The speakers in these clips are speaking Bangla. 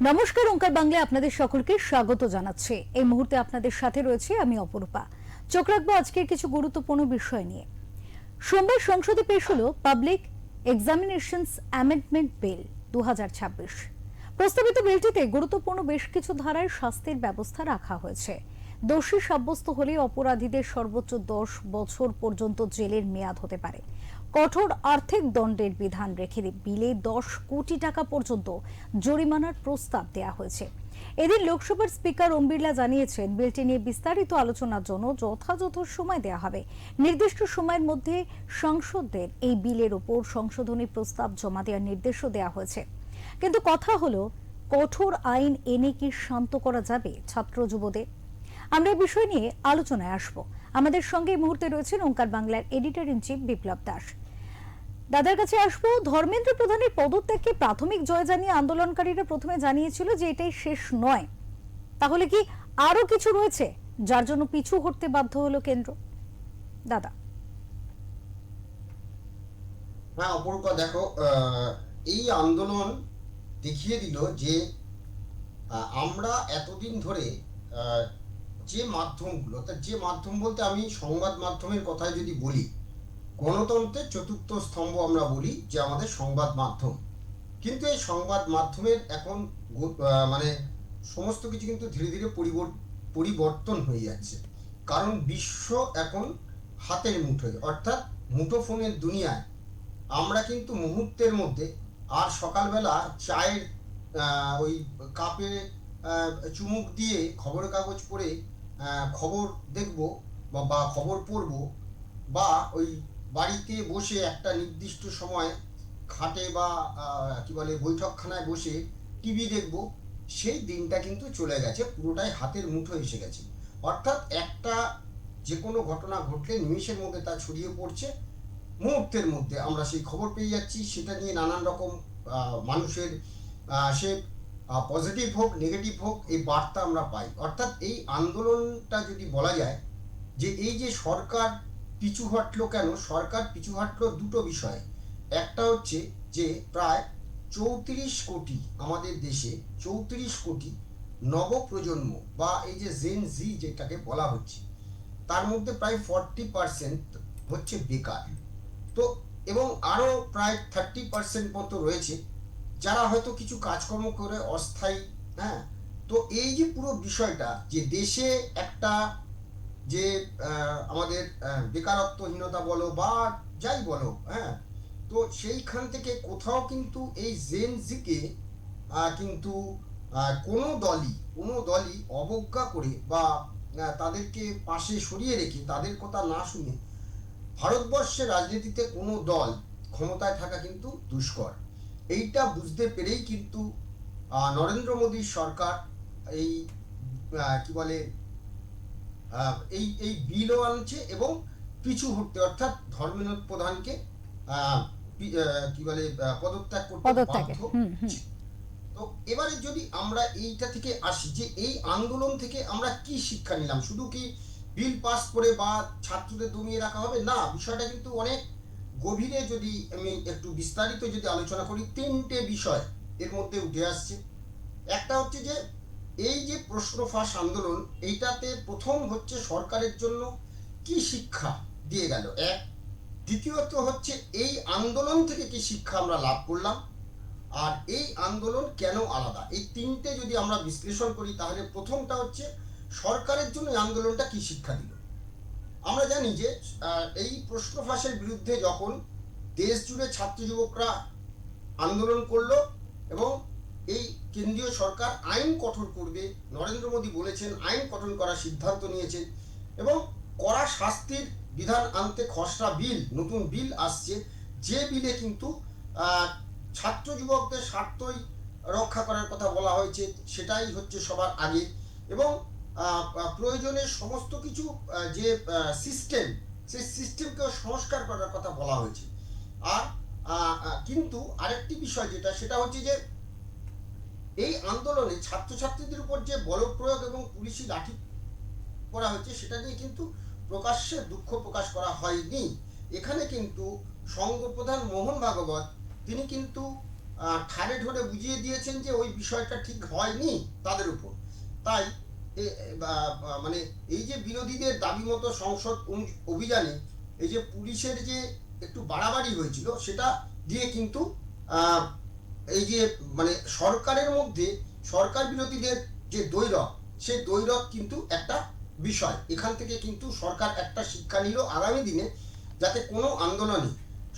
নমস্কার, ওঙ্কার বাংলায় আপনাদের সকলকে স্বাগত জানাচ্ছি। এই মুহূর্তে আপনাদের সাথে রয়েছে আমি অপরূপা। চোখ রাখবো আজকের কিছু গুরুত্বপূর্ণ বিষয় নিয়ে। সোমবার সংসদে পেশ হলো পাবলিক এক্সামিনেশনস অ্যামেন্ডমেন্ট বিল 2026। প্রস্তাবিত বিলটিতে গুরুত্বপূর্ণ বেশ কিছু ধারায় শাস্তির ব্যবস্থা রাখা হয়েছে। দোষী সাব্যস্ত হলে অপরাধীদের সর্বোচ্চ 10 বছর পর্যন্ত জেলের মেয়াদ হতে পারে। কঠোর আর্থিক দণ্ডের বিধান রেখে বিলে 10 কোটি টাকা পর্যন্ত জরিমানার প্রস্তাব দেওয়া হয়েছে। এদিন লোকসভার স্পিকার ওম বিড়লা জানিয়েছেন, বিলটি নিয়ে বিস্তারিত আলোচনার জন্য যথাযথ সময় দেওয়া হবে। নির্দিষ্ট সময়ের মধ্যে সাংসদদের এই বিলের উপর সংশোধনী প্রস্তাব জমা দেওয়ার নির্দেশও দেওয়া হয়েছে। কিন্তু কথা হলো, কঠোর আইন এনে কি শান্ত করা যাবে ছাত্র যুবদের? আমরা এই বিষয় নিয়ে আলোচনায় আসব। আমাদের সঙ্গে এই মুহূর্তে রয়েছেন ওঙ্কার বাংলার এডিটর ইন চিফ বিপ্লব দাস। দাদার কাছে আসবো। ধর্মেন্দ্র প্রধানের পদত্যাগকে প্রাথমিক জয় জানিয়ে আন্দোলনকারীরা প্রথমে জানিয়েছিল যে এটাই শেষ নয়। তাহলে কি আরো কিছু রয়েছে যার জন্য পিছু হটতে বাধ্য হলো কেন্দ্র? দাদা। হ্যাঁ অপরূপা, দেখো, এই আন্দোলন দেখিয়ে দিল যে আমরা এতদিন ধরে যে মাধ্যমগুলো, যে মাধ্যম বলতে আমি সংবাদ মাধ্যমের কথায় যদি বলি, গণতন্ত্রের চতুর্থ স্তম্ভ আমরা বলি যে আমাদের সংবাদ মাধ্যম। কিন্তু এই সংবাদ মাধ্যমের এখন মানে সমস্ত কিছু কিন্তু ধীরে ধীরে পরিবর্তন হয়ে যাচ্ছে। কারণ বিশ্ব এখন হাতের মুঠোয়, অর্থাৎ মুঠোফোনের দুনিয়ায়। আমরা কিন্তু মুহূর্তের মধ্যে আর সকালবেলা চায়ের ওই কাপে চুমুক দিয়ে খবরের কাগজ পড়ে খবর দেখব বা খবর পড়ব, বা ওই বাড়িতে বসে একটা নির্দিষ্ট সময় খাটে বা কি বলে বৈঠকখানায় বসে টিভি দেখব, সেই দিনটা কিন্তু চলে গেছে। পুরোটাই হাতের মুঠো এসে গেছে। অর্থাৎ একটা যে কোনো ঘটনা ঘটলে নিমেষের মধ্যে তা ছড়িয়ে পড়ছে, মুহূর্তের মধ্যে আমরা সেই খবর পেয়ে যাচ্ছি। সেটা নিয়ে নানান রকম মানুষের সে পজিটিভ হোক নেগেটিভ হোক এই বার্তা আমরা পাই। অর্থাৎ এই আন্দোলনটা যদি বলা যায় যে এই যে সরকার পিছু হটলো, কেন সরকার পিছু হটলো দুটো বিষয়। একটা হচ্ছে যে প্রায় 34 কোটি আমাদের দেশে 34 কোটি নবপ্রজন্ম বা এই যে জেন জি যেটাকে বলা হচ্ছে, তার মধ্যে প্রায় 40% হচ্ছে বেকার। তো এবং আরও প্রায় 30% মতো রয়েছে যারা হয়তো কিছু কাজকর্ম করে অস্থায়ী। হ্যাঁ, তো এই যে পুরো বিষয়টা যে দেশে একটা যে আমাদের বেকারত্বহীনতা বলো বা যাই বলো, হ্যাঁ, তো সেইখান থেকে কোথাও কিন্তু এই জেন জিকে কিন্তু কোনো দলই অবজ্ঞা করে বা তাদেরকে পাশে সরিয়ে রেখে তাদের কথা না শুনে ভারতবর্ষের রাজনীতিতে কোনো দল ক্ষমতায় থাকা কিন্তু দুষ্কর। এইটা বুঝতে পেরেই কিন্তু নরেন্দ্র মোদীর সরকার এই কি বলে এই এই বিলও আনছে এবং পিছু হটতে, অর্থাৎ ধর্মেন্দ্র প্রধানকে কি বলে পদত্যাগ করতে বাধ্য। তো এবারে যদি আমরা এইটা থেকে আসি যে এই আন্দোলন থেকে আমরা কি শিক্ষা নিলাম, শুধু কি বিল পাস করে বা ছাত্রদের দমিয়ে রাখা হবে না, বিষয়টা কিন্তু অনেক গভীরে যদি আমি একটু বিস্তারিত যদি আলোচনা করি, তিনটে বিষয় এর মধ্যে উঠে আসছে। একটা হচ্ছে যে এই যে প্রশ্ন ফাঁস আন্দোলন, এইটাতে প্রথম হচ্ছে সরকারের জন্য কি শিক্ষা দিয়ে গেল এক। দ্বিতীয়ত হচ্ছে এই আন্দোলন থেকে কি শিক্ষা আমরা লাভ করলাম, আর এই আন্দোলন কেন আলাদা। এই তিনটে যদি আমরা বিশ্লেষণ করি তাহলে প্রথমটা হচ্ছে সরকারের জন্য এই আন্দোলনটা কি শিক্ষা দিল। আমরা জানি যে এই প্রশ্ন ফাঁসের বিরুদ্ধে যখন দেশ জুড়ে ছাত্র যুবকরা আন্দোলন করলো এবং এই কেন্দ্রীয় সরকার আইন কঠোর করবে, নরেন্দ্র মোদী বলেছেন আইন কঠোর করার সিদ্ধান্ত নিয়েছেন এবং কড়া শাস্তির বিধান আনতে খসড়া বিল, নতুন বিল আসছে, যে বিলে কিন্তু ছাত্র যুবকদের স্বার্থই রক্ষা করার কথা বলা হয়েছে, সেটাই হচ্ছে সবার আগে। এবং প্রয়োজনে সমস্ত কিছু যে সিস্টেম, সেই সিস্টেমকেও সংস্কার করার কথা বলা হয়েছে। আর কিন্তু আরেকটি বিষয় যেটা, সেটা হচ্ছে যে এই আন্দোলনে ছাত্রছাত্রীদের উপর যে বল প্রয়োগ এবং পুলিশি লাঠি করা হয়েছে, সেটা নিয়ে কিন্তু প্রকাশ্যে দুঃখ প্রকাশ করা হয়নি। এখানে কিন্তু সংঘ প্রধান মোহন ভাগবত তিনি কিন্তু ঠাড়ে ঠোড়ে বুঝিয়ে দিয়েছেন যে ওই বিষয়টা ঠিক হয়নি তাদের উপর। তাই মানে এই যে বিরোধীদের দাবি মতো সংসদ অভিযানে এই যে পুলিশের যে একটু বাড়াবাড়ি হয়েছিল সেটা দিয়ে কিন্তু আহ, এই যে মানে সরকারের মধ্যে সরকার বিরোধীদের যে দ্বৈরথ, সেই দ্বৈরথ কিন্তু একটা বিষয়। এখান থেকে কিন্তু সরকার একটা শিক্ষা নিল আগামী দিনে, যাতে কোনো আন্দোলনে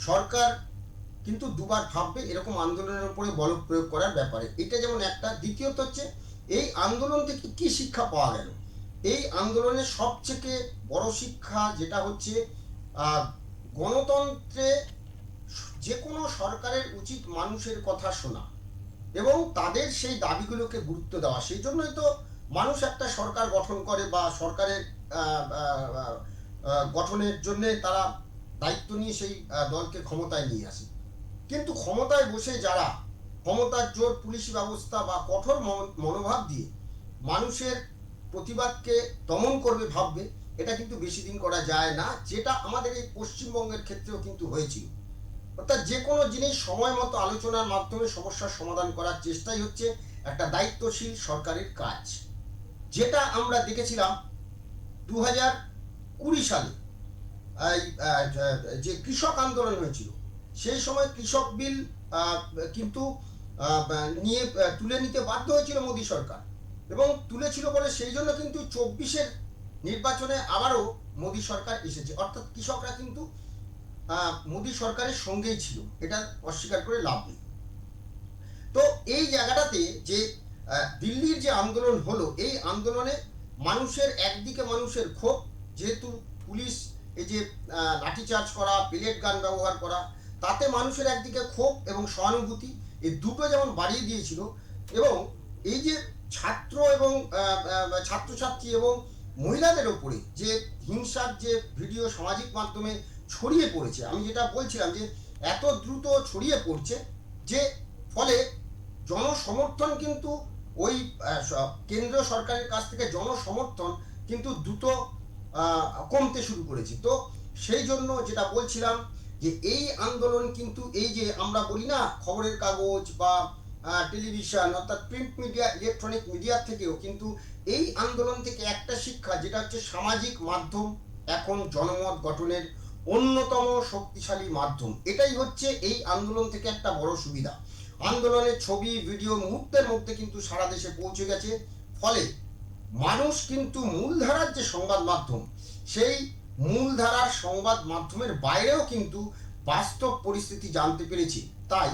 সরকার কিন্তু দুবার ভাববে এরকম আন্দোলনের উপরে বল প্রয়োগ করার ব্যাপারে। এটা যেমন একটা। দ্বিতীয়ত হচ্ছে এই আন্দোলন থেকে কি শিক্ষা পাওয়া গেল। এই আন্দোলনের সবথেকে বড় শিক্ষা যেটা হচ্ছে আহ, গণতন্ত্রে যে কোনো সরকারের উচিত মানুষের কথা শোনা এবং তাদের সেই দাবিগুলোকে গুরুত্ব দেওয়া। সেই জন্যই তো মানুষ একটা সরকার গঠন করে বা সরকারের আহ, আহ, গঠনের জন্য তারা দায়িত্ব নিয়ে সেই দলকে ক্ষমতায় নিয়ে আসে। কিন্তু ক্ষমতায় বসে যারা ক্ষমতার জোর, পুলিশি ব্যবস্থা বা কঠোর মনোভাব দিয়ে মানুষের প্রতিবাদকে দমন করবে ভাববে, এটা কিন্তু বেশি দিন করা যায় না, যেটা আমাদের এই পশ্চিমবঙ্গের ক্ষেত্রেও কিন্তু হয়েছিল। অর্থাৎ যে কোনো জিনিস সময় মতো আলোচনার মাধ্যমে সমস্যার সমাধান করার চেষ্টাই হচ্ছে একটা দায়িত্বশীল সরকারের কাজ। যেটা আমরা দেখেছিলাম 2020 সালে এই যে কৃষক আন্দোলন হয়েছিল, সেই সময় কৃষক বিল কিন্তু নিয়ে তুলে নিতে বাধ্য হয়েছিল মোদী সরকার, এবং তুলেছিল বলে সেই জন্য কিন্তু 24-এর নির্বাচনে আবারও মোদী সরকার এসেছে। অর্থাৎ কৃষকরা কিন্তু মোদী সরকারের সঙ্গেই ছিল, এটা অস্বীকার করে লাভ নেই। তো এই জায়গাটাতে যে দিল্লির যে আন্দোলন হলো, এই আন্দোলনে মানুষের একদিকে মানুষের ক্ষোভ, যেহেতু পুলিশ এই যে লাঠিচার্জ করা, পেলেট গান ব্যবহার করা, তাতে মানুষের একদিকে ক্ষোভ এবং সহানুভূতি এই দুটো যেমন বাড়িয়ে দিয়েছিল। এবং এই যে ছাত্র এবং ছাত্রছাত্রী এবং মহিলাদের ওপরে যে হিংসার যে ভিডিও সামাজিক মাধ্যমে ছড়িয়ে পড়েছে, আমি যেটা বলছিলাম যে এত দ্রুত ছড়িয়ে পড়ছে যে ফলে জনসমর্থন কিন্তু ওই কেন্দ্র সরকারের কাছ থেকে জনসমর্থন কিন্তু দ্রুত কমতে শুরু করেছে। তো সেই জন্য যেটা বলছিলাম যে এই আন্দোলন কিন্তু এই যে আমরা বলি না খবরের কাগজ বা টেলিভিশন অর্থাৎ প্রিন্ট মিডিয়া, ইলেকট্রনিক মিডিয়া থেকেও কিন্তু এই আন্দোলন থেকে একটা শিক্ষা, যেটা হচ্ছে সামাজিক মাধ্যম এখন জনমত গঠনের অন্যতম শক্তিশালী মাধ্যম। এটাই হচ্ছে এই আন্দোলন থেকে একটা বড় সুবিধা। আন্দোলনের ছবি, ভিডিও মুহূর্তের মধ্যে কিন্তু সারা দেশে পৌঁছে গেছে। ফলে মানুষ কিন্তু মূলধারার যে সংবাদ মাধ্যম, সেই মূলধারার সংবাদ মাধ্যমের বাইরেও কিন্তু বাস্তব পরিস্থিতি জানতে পেরেছে। তাই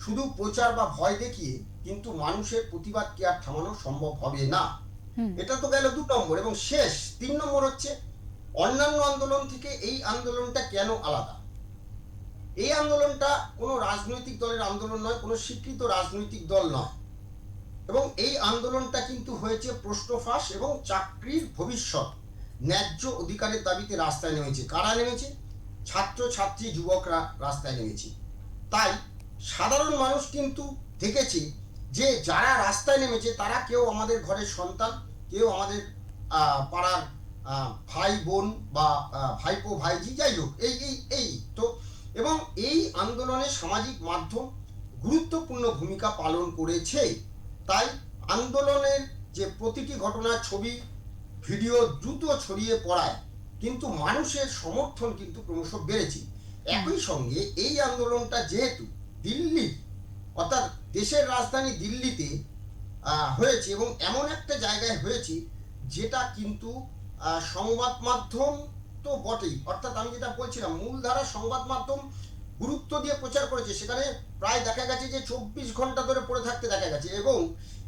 শুধু প্রচার বা ভয় দেখিয়ে কিন্তু মানুষের প্রতিবাদকে আর থামানো সম্ভব হবে না। এটা তো গেল 2 নম্বর। এবং শেষ 3 নম্বর হচ্ছে অন্যান্য আন্দোলন থেকে এই আন্দোলনটা কেন আলাদা। এই আন্দোলনটা কোনো রাজনৈতিক দলের আন্দোলন নয়, কোনো স্বীকৃত রাজনৈতিক দল নয়, এবং এই আন্দোলনটা কিন্তু হয়েছে প্রশ্ন ফাঁস এবং চাকরির ভবিষ্যৎ, ন্যায্য অধিকারের দাবিতে রাস্তায় নেমেছে। কারা নেমেছে? ছাত্র ছাত্রী, যুবকরা রাস্তায় নেমেছে। তাই সাধারণ মানুষ কিন্তু দেখেছে যে যারা রাস্তায় নেমেছে তারা কেউ আমাদের ঘরের সন্তান, কেউ আমাদের পাড়ার ভাই বোন বা ভাইপো ভাইজি, যাই হোক, এই এই এই তো। এবং এই আন্দোলনে সামাজিক মাধ্যম গুরুত্বপূর্ণ ভূমিকা পালন করেছে। তাই আন্দোলনের যে প্রতিটি ঘটনার ছবি, ভিডিও দ্রুত ছড়িয়ে পড়ায় কিন্তু মানুষের সমর্থন কিন্তু ক্রমশ বেড়েছে। একই সঙ্গে এই আন্দোলনটা যেহেতু দিল্লি অর্থাৎ দেশের রাজধানী দিল্লিতে হয়েছে এবং এমন একটা জায়গায় হয়েছে যেটা কিন্তু সংবাদ মাধ্যম তো বটেই, অর্থাৎ আমি যেটা বলছিলাম মূলধারা সংবাদ মাধ্যম গুরুত্ব দিয়ে প্রচার করেছে। সেখানে প্রায় দেখা গেছে যে 24 ঘন্টা ধরে পড়ে থাকতে দেখা গেছে। এবং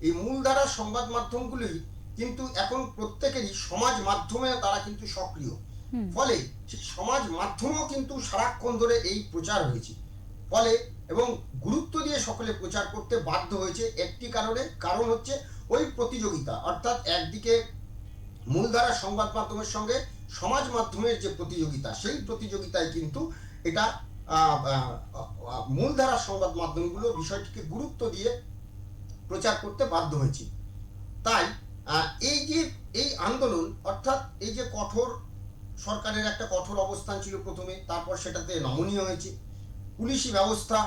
এই মূলধারা সংবাদ মাধ্যমগুলি কিন্তু এখন প্রত্যেকেরই সমাজ মাধ্যমে তারা কিন্তু সক্রিয়। ফলে সমাজ মাধ্যমেও কিন্তু সারাক্ষণ ধরে এই প্রচার হয়েছে। ফলে এবং গুরুত্ব দিয়ে সকলে প্রচার করতে বাধ্য হয়েছে একটি কারণ হচ্ছে ওই প্রতিযোগিতা। অর্থাৎ একদিকে মূলধারা সংবাদ মাধ্যমের সঙ্গে সমাজ মাধ্যমের যে প্রতিযোগিতা, সেই প্রতিযোগিতায় কিন্তু এটা মূলধারা সংবাদ মাধ্যমগুলো বিষয়টিকে গুরুত্ব দিয়ে প্রচার করতে বাধ্য হয়েছে। তাই এই যে এই আন্দোলন, অর্থাৎ এই যে কঠোর সরকারের একটা কঠোর অবস্থান ছিল প্রথমে, তারপর সেটাতে নমনীয় হয়েছে। পুলিশি ব্যবস্থা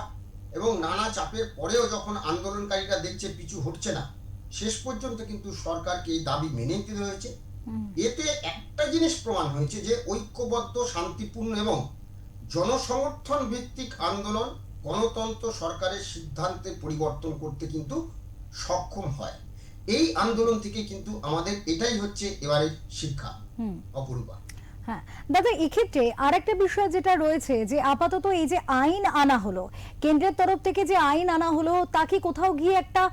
এবং নানা চাপের পরেও যখন আন্দোলনকারীরা দেখছে পিছু হটছে না, শেষ পর্যন্ত কিন্তু সরকারকে এই দাবি মেনে নিতে হয়েছে। এতে একটা জিনিস প্রমাণ হয়েছে যে ঐক্যবদ্ধ, শান্তিপূর্ণ এবং জনসমর্থন ভিত্তিক আন্দোলন গণতন্ত্র সরকারের সিদ্ধান্তে পরিবর্তন করতে কিন্তু সক্ষম হয়। এই আন্দোলন থেকে কিন্তু আমাদের এটাই হচ্ছে এবারের শিক্ষা। অপরূপা। হ্যাঁ দাদা, এক্ষেত্রে আরেকটা বিষয় যেটা রয়েছে যে আপাতত এই যে আইন আনা হলো, কেন্দ্রের তরফ থেকে যে আইন আনা হলো, তাকে কোথাও গিয়ে একটা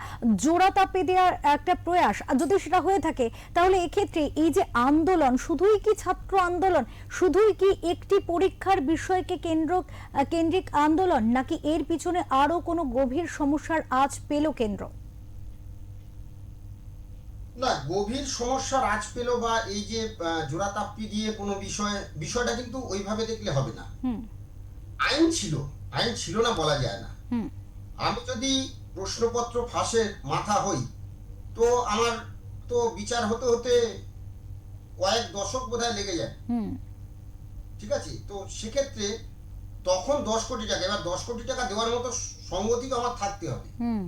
জোড়া চাপে দেওয়ার একটা প্রয়াস, আর যদি সেটা হয়ে থাকে তাহলে এক্ষেত্রে এই যে আন্দোলন শুধুই কি ছাত্র আন্দোলন, শুধুই কি একটি পরীক্ষার বিষয়কে কেন্দ্রিক আন্দোলন, নাকি এর পিছনে আরো কোনো গভীর সমস্যার আঁচ পেল কেন্দ্র? না, গভীর সমস্যার আঁচ পেল বা এই যে জোড়াতাপ্পি দিয়ে কোনো বিষয়টা কিন্তু ওইভাবে দেখলে হবে না। হুম আইন ছিল, আইন ছিল না বলা যায় না। হুম আমি যদি প্রশ্নপত্র ফাঁসের মাথা হই, তো আমার তো বিচার হতে হতে কয়েক দশক বোধহয় লেগে যায়। হুম ঠিক আছে, তো সেক্ষেত্রে তখন 10 কোটি টাকা, এবার 10 কোটি টাকা দেওয়ার মতো সঙ্গতি তো আমার থাকতে হবে। হুম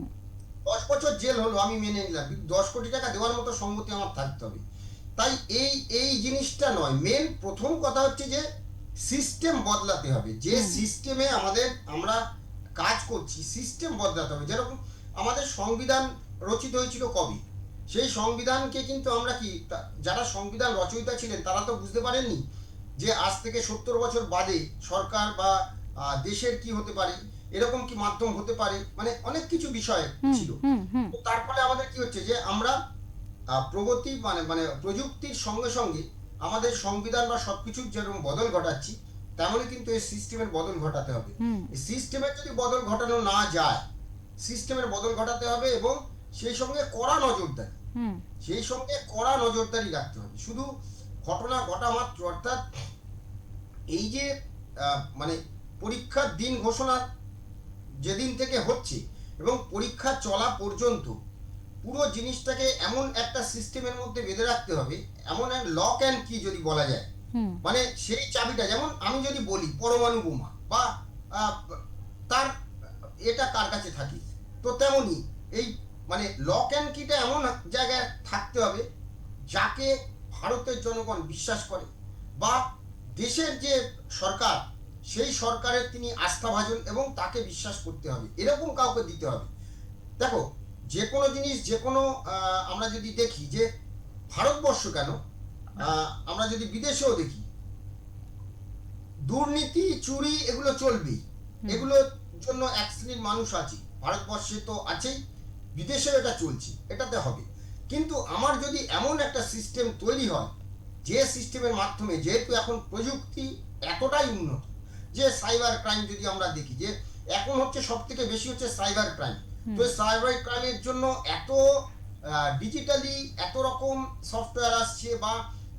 10 বছর জেল হলো আমি মেনে নিলাম, 10 কোটি টাকা দেওয়ার মতো সম্মতি আমার থাকতে হবে। তাই এই এই জিনিসটা নয়, মেন প্রথম কথা হচ্ছে যে সিস্টেম বদলাতে হবে। যে সিস্টেমে আমরা কাজ করছি, সিস্টেম বদলাতে হবে। যেরকম আমাদের সংবিধান রচিত হয়েছিল কবে, সেই সংবিধানকে কিন্তু আমরা কি যারা সংবিধান রচয়িতা ছিলেন তারা তো বুঝতে পারেননি যে আজ থেকে 70 বছর বাদে সরকার বা দেশের কি হতে পারে, এরকম কি মাধ্যম হতে পারে, মানে অনেক কিছু বিষয় ছিল। হুম হুম তো তার ফলে আমাদের কি হচ্ছে যে আমরা প্রগতি মানে মানে প্রযুক্তির সঙ্গে সঙ্গে আমাদের সংবিধান বা সবকিছুর যেরকম বদল ঘটাচ্ছি, তেমনই কিন্তু এই সিস্টেমের বদল ঘটাতে হবে। হুম এই সিস্টেমের যদি বদল ঘটানো না যায়, সিস্টেমের বদল ঘটাতে হবে এবং সেই সঙ্গে কড়া নজরদারি, হুম সেই সঙ্গে কড়া নজরদারি রাখতে হবে। শুধু ঘটনা ঘটা মাত্র, অর্থাৎ এই যে মানে পরীক্ষার দিন ঘোষণা যেদিন থেকে হচ্ছে এবং পরীক্ষা চলা পর্যন্ত পুরো জিনিসটাকে এমন একটা সিস্টেমের মধ্যে বেঁধে রাখতে হবে, এমন এক লক অ্যান্ড কি যদি বলা যায়, হুম মানে সেই চাবিটা, যেমন আমি যদি বলি পরমাণু বোমা বা আহ, তার এটা কার কাছে থাকে, তো তেমনি এই মানে লক অ্যান্ড কিটা এমন জায়গায় থাকতে হবে যাকে ভারতের জনগণ বিশ্বাস করে বা দেশের যে সরকার, সেই সরকারের তিনি আস্থাভাজন এবং তাকে বিশ্বাস করতে হবে, এরকম কাউকে দিতে হবে। দেখো, যে কোনো জিনিস, যে কোনো আমরা যদি দেখি যে ভারতবর্ষ কেন, আমরা যদি বিদেশেও দেখি, দুর্নীতি, চুরি এগুলো চলবেই, এগুলোর জন্য এক শ্রেণীর মানুষ আছে, ভারতবর্ষে তো আছেই, বিদেশেও এটা চলছে, এটাতে হবে। কিন্তু আমার যদি এমন একটা সিস্টেম তৈরি হয়, যে সিস্টেমের মাধ্যমে, যেহেতু এখন প্রযুক্তি এতটাই উন্নত, যে সাইবার ক্রাইম যদি আমরা দেখি, যে এখন হচ্ছে সব থেকে বেশি হচ্ছে সাইবার ক্রাইম। তো সাইবার ক্রাইমের জন্য এত ডিজিটালি এত রকম সফটওয়্যার আসছে বা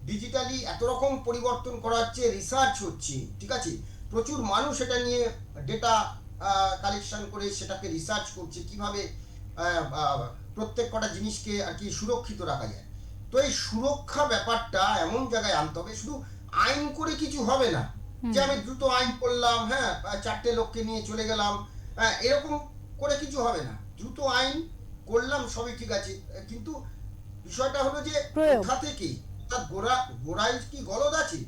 ডিজিটালি এত রকম পরিবর্তন করা হচ্ছে, রিসার্চ হচ্ছে, ঠিক আছে, প্রচুর মানুষ এটা নিয়ে ডেটা কালেকশন করে সেটাকে রিসার্চ করছে কিভাবে প্রত্যেক কটা জিনিসকে আর কি সুরক্ষিত রাখা যায়। তো এই সুরক্ষা ব্যাপারটা এমন জায়গায় আনতে হবে, শুধু আইন করে কিছু হবে না, যে আমি দ্রুত আইন করলাম, হ্যাঁ 4টে লোককে নিয়ে চলে গেলাম, এরকম করে কিছু হবে না। দ্রুত আইন করলাম সবই ঠিক আছে, কিন্তু বিষয়টা হলো যে প্রয়োগ। কোথা থেকে, অর্থাৎ গোড়ায় কি গলদ আছে,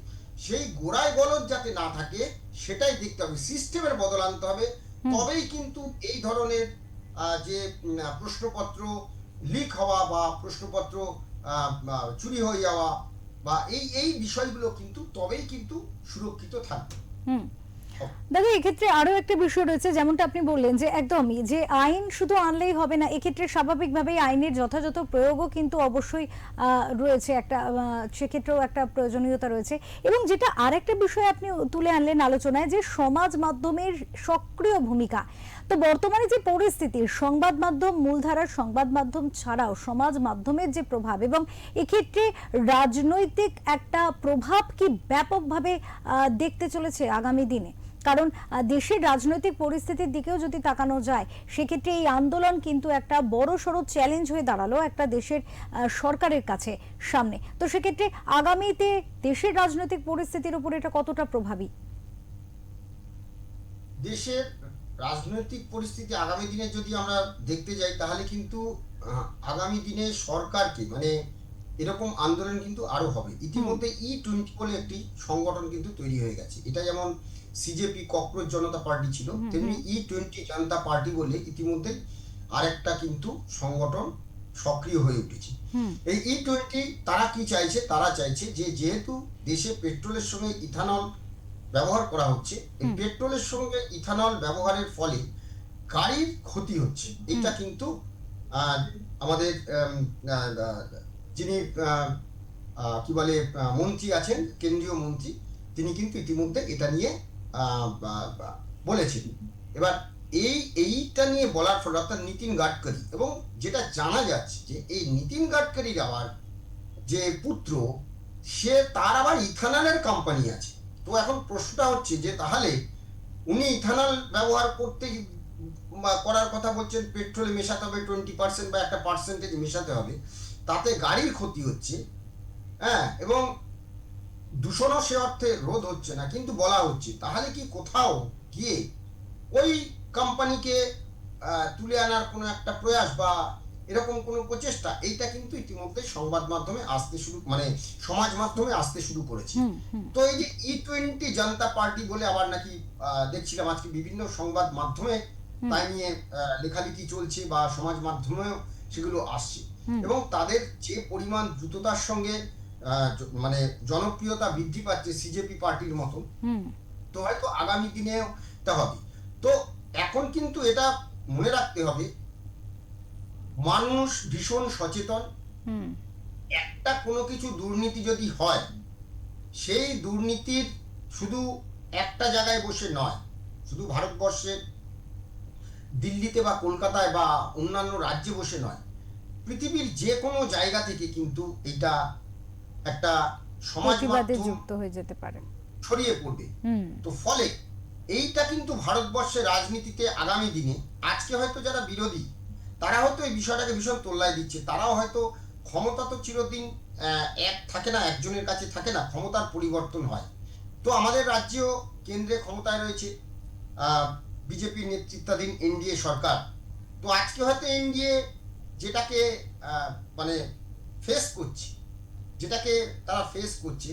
সেই গোড়ায় গলদ যাতে না থাকে সেটাই দেখতে হবে, সিস্টেমের বদল আনতে হবে। তবেই কিন্তু এই ধরনের যে প্রশ্নপত্র লিক হওয়া বা প্রশ্নপত্র চুরি হয়ে যাওয়া বা এই এই বিষয়গুলো কিন্তু তবেই কিন্তু সুরক্ষিত থাকবে। হুম দাদা, এক্ষেত্রে আরো একটা বিষয় রয়েছে, যেমনটা আপনি বললেন যে একদমই যে আইন শুধু আনলেই হবে না, এক্ষেত্রে স্বাভাবিকভাবেই আইনের যথাযথ প্রয়োগও কিন্তু অবশ্যই রয়েছে, একটা সেক্ষেত্রেও একটা প্রয়োজনীয়তা রয়েছে। এবং যেটা আরেকটা বিষয় আপনি তুলে আনলেন আলোচনায়, যে সমাজ মাধ্যমের সক্রিয় ভূমিকা। তো বর্তমানে যে পরিস্থিতি, সংবাদ মাধ্যম, মূলধারার সংবাদ মাধ্যম ছাড়াও সমাজ মাধ্যমের যে প্রভাব, এবং এক্ষেত্রে রাজনৈতিক একটা প্রভাব কি ব্যাপকভাবে দেখতে চলেছে আগামী দিনে? কারণ দেশের রাজনৈতিক পরিস্থিতির দিকেও যদি তাকানো যায়, সেক্ষেত্রে এই আন্দোলন কিন্তু একটা বড় সড়ো চ্যালেঞ্জ হয়ে দাঁড়ালো একটা দেশের সরকারের কাছে সামনে। তো সেক্ষেত্রে আগামীতে দেশের রাজনৈতিক পরিস্থিতির উপর এটা কতটা প্রভাবী? দেশের রাজনৈতিক পরিস্থিতি আগামী দিনে যদি আমরা দেখতে যাই, তাহলে কিন্তু আগামী দিনে সরকারকে মানে এরকম আন্দোলন কিন্তু আরো হবে। হুম ইতিমধ্যে E20 বলে একটি সংগঠন কিন্তু তৈরি হয়ে গেছে। এটা যেমন সিজেপি ককরোচ জনতা পার্টি ছিল, হুম তেমনি হুম E20 জনতা পার্টি বলে ইতিমধ্যে আরেকটা কিন্তু সংগঠন সক্রিয় হয়ে উঠেছে। হুম এই E20 তারা কি চাইছে? তারা চাইছে যে যেহেতু দেশে পেট্রোলের সঙ্গে ইথানল ব্যবহার করা হচ্ছে, এই হুম পেট্রোলের সঙ্গে ইথানল ব্যবহারের ফলে গাড়ির ক্ষতি হচ্ছে। হুম এটা কিন্তু আহ, আমাদের আহ, আহ, যিনি কি বলে মন্ত্রী আছেন, কেন্দ্রীয় মন্ত্রী, তিনি কিন্তু ইতিমধ্যে এটা নিয়ে বলেছেন। এবার এইটা নিয়ে বলার ফলে অর্থাৎ নীতিন গাডকারি, এবং যেটা জানা যাচ্ছে যে এই নীতিন গাডকারির আবার যে পুত্র, তার আবার ইথানলের কোম্পানি আছে। তো এখন প্রশ্নটা হচ্ছে যে তাহলে উনি ইথানল ব্যবহার করতে বা করার কথা বলছেন, পেট্রোলে মেশাতে হবে 20% বা একটা পার্সেন্টেজ মেশাতে হবে, তাতে গাড়ির ক্ষতি হচ্ছে, হ্যাঁ, এবং দূষণও সে অর্থে রোধ হচ্ছে না, কিন্তু বলা হচ্ছে তাহলে কি কোথাও গিয়ে ওই কোম্পানিকে তুলে আনার কোনো একটা প্রয়াস বা এরকম কোনো প্রচেষ্টা, এইটা কিন্তু ইতিমধ্যে সংবাদ মাধ্যমে আসতে শুরু মানে সমাজ মাধ্যমে আসতে শুরু করেছে। হুম হুম তো এই যে E20 জনতা পার্টি বলে আবার নাকি দেখছিলাম আজকে বিভিন্ন সংবাদ মাধ্যমে হুম তাই নিয়ে লেখালেখি চলছে বা সমাজ মাধ্যমেও সেগুলো আসছে, হুম এবং তাদের যে পরিমাণ দ্রুততার সঙ্গে মানে জনপ্রিয়তা বৃদ্ধি পাচ্ছে সিজেপি পার্টির মতো, হুম তো হয়তো আগামী দিনেও তা হবে। তো এখন কিন্তু এটা মনে রাখতে হবে, মানুষ ভীষণ সচেতন। হুম একটা কোনো কিছু দুর্নীতি যদি হয়, সেই দুর্নীতির শুধু একটা জায়গায় বসে নয়, শুধু ভারতবর্ষে দিল্লিতে বা কলকাতায় বা অন্যান্য রাজ্যে বসে নয়, পৃথিবীর যে কোনো জায়গা থেকে কিন্তু এটা একটা সমাজ প্রতিবাদে মাধ্যম যুক্ত হয়ে যেতে পারে। ছড়িয়ে পড়বে। হুম তো ফলে এইটা কিন্তু ভারতবর্ষের রাজনীতিতে আগামী দিনে, আজকে হয়তো যারা বিরোধী তারা হয়তো এই বিষয়টাকে ভীষণ তোল্লায় দিচ্ছে, তারাও হয়তো, ক্ষমতা তো চিরদিন এক থাকে না, একজনের কাছে থাকে না, ক্ষমতার পরিবর্তন হয়। তো আমাদের রাজ্যেও কেন্দ্রে ক্ষমতায় রয়েছে বিজেপি নেতৃত্বাধীন এনডিএ সরকার। তো আজকে হয়তো এনডিএ যেটাকে আহ, মানে ফেস করছে, যেটাকে তারা ফেস করছে,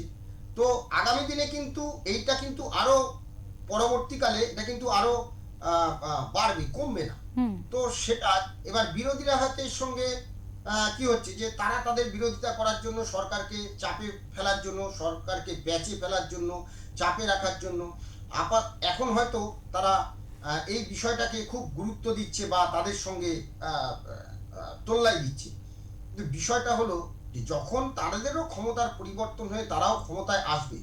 তো আগামী দিনে কিন্তু এইটা কিন্তু আরো পরবর্তীকালে এটা কিন্তু আরো বাড়বে, কমবে না। হুম তো সেটা এবার বিরোধীরা হয়তো এর সঙ্গে কি হচ্ছে যে তারা তাদের বিরোধিতা করার জন্য, সরকারকে চাপে ফেলার জন্য, সরকারকে প্যাচে ফেলার জন্য, চাপে রাখার জন্য এখন হয়তো তারা এই বিষয়টাকে খুব গুরুত্ব দিচ্ছে বা তাদের সঙ্গে তোল্লাই দিচ্ছে। কিন্তু বিষয়টা হলো যে যখন তাদেরও ক্ষমতার পরিবর্তন হয়ে তারাও ক্ষমতায় আসবে,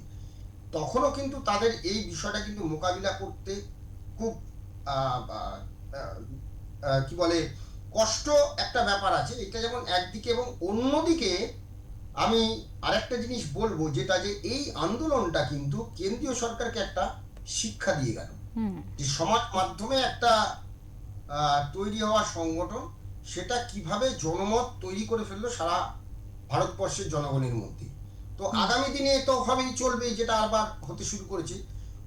তখনও কিন্তু তাদের এই বিষয়টা কিন্তু মোকাবিলা করতে খুব আহ, আহ, আহ, কি বলে কষ্ট একটা ব্যাপার আছে, এটা যেমন একদিকে, এবং অন্যদিকে আমি আরেকটা জিনিস বলবো, যেটা যে এই আন্দোলনটা কিন্তু কেন্দ্রীয় সরকারকে একটা শিক্ষা দিয়ে গেল, হুম যে সমাজ মাধ্যমে একটা তৈরি হওয়া সংগঠন, সেটা কিভাবে জনমত তৈরি করে ফেললো সারা ভারতবর্ষের জনগণের মধ্যে। তো হুম আগামী দিনে তো ভাবেই চলবে, যেটা আবার হতে শুরু করেছে।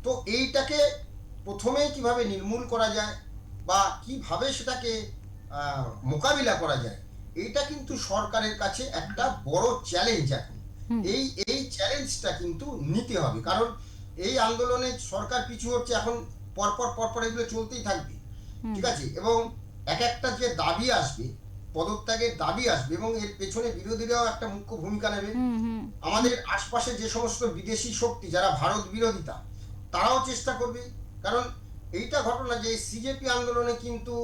তো এইটাকে প্রথমেই কিভাবে নির্মূল করা যায় বা কিভাবে সেটাকে মোকাবিলা করা যায়, এইটা কিন্তু সরকারের কাছে একটা বড় চ্যালেঞ্জ এখন। হুম এই চ্যালেঞ্জটা কিন্তু নিতে হবে, কারণ এই আন্দোলনে সরকার পিছু হচ্ছে এখন, পরপর পরপর এগুলো চলতেই থাকবে, হুম ঠিক আছে, এবং এক একটা যে দাবি আসবে, পদত্যাগের দাবি আসবে, এবং এর পেছনে বিরোধীরাও একটা মুখ্য ভূমিকা নেবে। হুম হুম আমাদের আশপাশে যে সমস্ত বিদেশি শক্তি যারা ভারত বিরোধিতা, তারাও চেষ্টা করবে, কারণ এইটা ঘটনা যে সিজেপি আন্দোলনে কিন্তু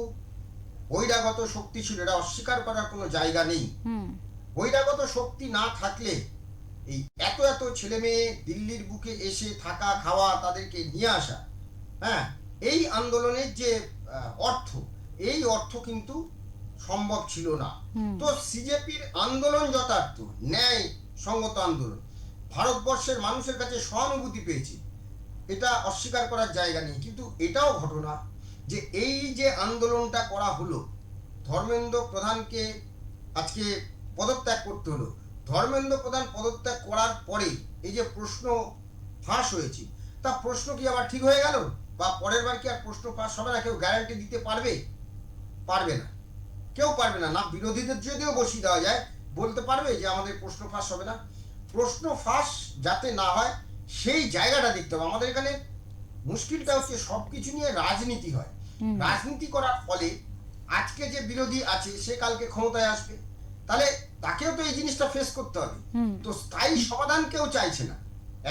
বহিরাগত শক্তি ছিল, এটা অস্বীকার করার কোনো জায়গা নেই। হুম বহিরাগত শক্তি না থাকলে এই এত এত ছেলে মেয়ে দিল্লির বুকে এসে থাকা খাওয়া, তাদেরকে নিয়ে আসা, হ্যাঁ, এই আন্দোলনের যে অর্থ, এই অর্থ কিন্তু সম্ভব ছিল না। হুম তো সিজেপির আন্দোলন যথার্থ ন্যায় সঙ্গত আন্দোলন, ভারতবর্ষের মানুষের কাছে সহানুভূতি পেয়েছে, এটা অস্বীকার করার জায়গা নেই। কিন্তু এটাও ঘটনা যে এই যে আন্দোলনটা করা হলো, ধর্মেন্দ্র প্রধানকে আজকে পদত্যাগ করতে হলো, ধর্মেন্দ্র প্রধান পদত্যাগ করার পরে এই যে প্রশ্ন ফাঁস হয়েছে, তা প্রশ্ন কি আবার ঠিক হয়ে গেল? বা পরের বার কি আর প্রশ্ন ফাঁস হবে না, কেউ গ্যারান্টি দিতে পারবে? পারবে না, কেউ পারবে না। না বিরোধীদের যদিও বসিয়ে দেওয়া যায়, বলতে পারবে যে আমাদের প্রশ্ন ফাঁস হবে না? প্রশ্ন ফাঁস যাতে না হয় সেই জায়গাটা দেখতে হবে। আমাদের এখানে মুশকিলটা হচ্ছে সবকিছু নিয়ে রাজনীতি হয়। রাজনীতি করার ফলে আজকে যে বিরোধী আছে সে কালকে ক্ষমতায় আসবে, তাহলে তাকেও তো এই জিনিসটা ফেস করতে হবে। তো স্থায়ী সমাধান কেউ চাইছে না।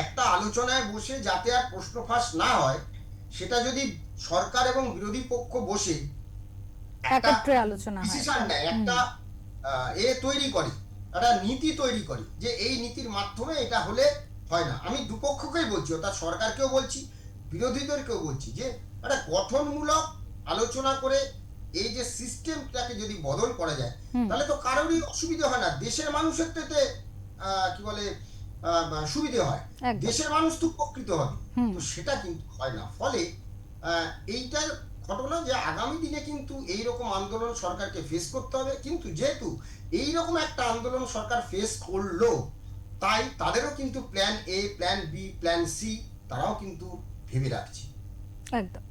একটা আলোচনায় বসে যাতে আর প্রশ্ন ফাঁস না হয়, সেটা যদি সরকার এবং বিরোধী পক্ষ বসে একটা একত্রে আলোচনা হয়। ডিসিশন নেয়, একটা তৈরি করে, একটা নীতি তৈরি করে যে এই নীতির মাধ্যমে এটা হলে হয় না। আমি দুপক্ষকেই বলছি, অর্থাৎ সরকারকেও বলছি, বিরোধীদেরকেও বলছি, যে একটা গঠনমূলক আলোচনা করে এই যে সিস্টেমটাকে যদি বদল করা যায়, তাহলে তো কারোরই অসুবিধা হয় না, দেশের মানুষের তো এতে কি বলে সুবিধে হয়, একদম। দেশের মানুষ তো উপকৃত হবে। তো সেটা কিন্তু হয় না। ফলে এইটার ঘটনা যে আগামী দিনে কিন্তু এইরকম আন্দোলন সরকারকে ফেস করতে হবে। কিন্তু যেহেতু এইরকম একটা আন্দোলন সরকার ফেস করলো, তাই তাদেরও কিন্তু plan A, plan B, plan C তারাও কিন্তু ভেবে রাখছে। একদম।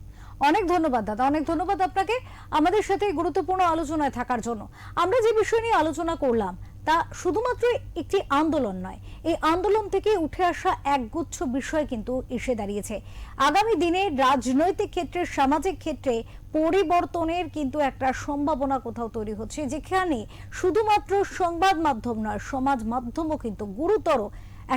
অনেক ধন্যবাদ দাদা, অনেক ধন্যবাদ আপনাকে আমাদের সাথে এই গুরুত্বপূর্ণ আলোচনায় থাকার জন্য। আমরা যে বিষয় নিয়ে আলোচনা করলাম তা শুধুমাত্র একটি আন্দোলন নয়, এই আন্দোলন থেকে উঠে আসা একগুচ্ছ বিষয় কিন্তু এসে দাঁড়িয়েছে। আগামী দিনে রাজনৈতিক ক্ষেত্রে, সামাজিক ক্ষেত্রে পরিবর্তনের কিন্তু একটা সম্ভাবনা কোথাও তৈরি হচ্ছে, যেখানে শুধুমাত্র সংবাদ মাধ্যম নয়, সমাজ মাধ্যমও কিন্তু গুরুতর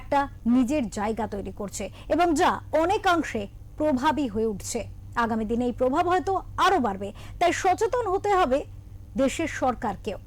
একটা নিজের জায়গা তৈরি করছে এবং যা অনেকাংশে প্রভাবী হয়ে উঠছে। আগামী দিনে এই প্রভাব হয়তো আরো বাড়বে, তাই সচেতন হতে হবে দেশের সরকারকেও।